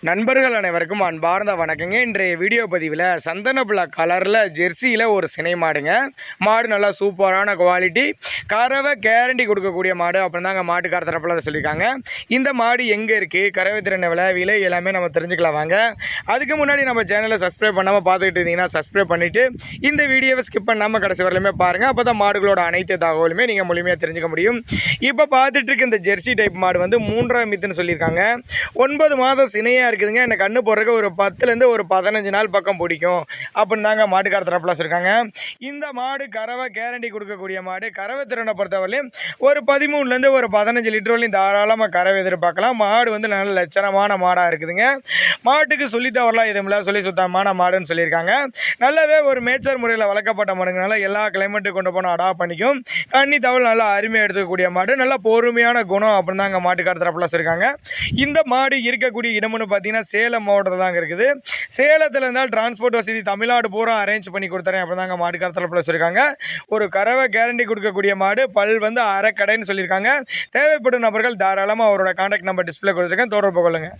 நண்பர்கள் அனைவருக்கும் அன்பார்ந்த வணக்கங்க. இன்றைய வீடியோ பதிவில் சந்தனப்புல கலரில் ஜெர்சியில் ஒரு சினை மாடுங்க. மாடு நல்லா சூப்பரான குவாலிட்டி, கறவை கேரண்டி கொடுக்கக்கூடிய மாடு அப்படின்னு தாங்க மாட்டுக்கார தரப்பில் அதை சொல்லியிருக்காங்க. இந்த மாடு எங்கே இருக்குது, கறவை திறன் விலை எல்லாமே நம்ம தெரிஞ்சுக்கலாம் வாங்க. அதுக்கு முன்னாடி நம்ம சேனலை சப்ஸ்கிரைப் பண்ணாமல் பார்த்துக்கிட்டு இருந்தீங்கன்னா சப்ஸ்கிரைப் பண்ணிவிட்டு இந்த வீடியோவை ஸ்கிப் பண்ணாமல் கடைசி வரலையுமே பாருங்கள். அப்போ தான் மாடுகளோட அனைத்து தகவலுமே நீங்கள் முழுமையாக தெரிஞ்சுக்க முடியும். இப்போ பார்த்துட்டு இருக்க இந்த ஜெர்சி டைப் மாடு வந்து 3ஆம் மித்துன்னு சொல்லியிருக்காங்க. 9 மாதம் சினையாக இருக்குதுங்க. எனக்கு கண்ணு போடுறதுக்கு ஒரு 10லேருந்து ஒரு 15 நாள் பக்கம் பிடிக்கும் அப்படின்னு தாங்க மாட்டுக்கார தரப்பில் சொல்லியிருக்காங்க. இந்த மாடு கறவை கேரண்டி கொடுக்கக்கூடிய மாடு. கறவை திறனை பொறுத்தவரையிலும் ஒரு 13லேருந்து ஒரு 15 லிட்டர் வரையும் தாராளமாக கறவை எதிர்பார்க்கலாம். மாடு வந்து நல்ல லட்சணமான மாடாக இருக்குதுங்க. மாட்டுக்கு சொல்லி தவறலாம் எதுவுமில்ல, சொல்லி சுத்தமான மாடுன்னு சொல்லியிருக்காங்க. நல்லாவே ஒரு மேய்ச்சல் முறையில் வளர்க்கப்பட்ட மாடுங்கனால எல்லா கிளைமேட்டுக்கு கொண்டு போனால் அடாப்ட் பண்ணிக்கும். தண்ணி தவள் நல்லா அருமையாக எடுத்துக்கக்கூடிய மாடு, நல்லா பொறுமையான குணம் அப்படின்னு தாங்க மாட்டுக்கார தரப்பில் சொல்லியிருக்காங்க. இந்த மாடு இருக்கக்கூடிய இடம்னு பார்த்தீங்கன்னா சேலம் மாவட்டத்தில் தாங்க இருக்குது. சேலத்தில் இருந்தால் டிரான்ஸ்போர்ட் வசதி தமிழ்நாடு பூரா அரேஞ்ச் பண்ணி கொடுத்துறேன் அப்படி தாங்க மாட்டுக்கார தரப்பில் சொல்லியிருக்காங்க. ஒரு கறவை கேரண்டி கொடுக்கக்கூடிய மாடு, பல் வந்து அரைக்கடைன்னு சொல்லியிருக்காங்க. தேவைப்படும் நபர்கள் தாராளமாக அவரோட கான்டாக்ட் நம்பர் டிஸ்பிளே கொடுத்துருக்கேன், தொடர்பு கொள்ளுங்கள்.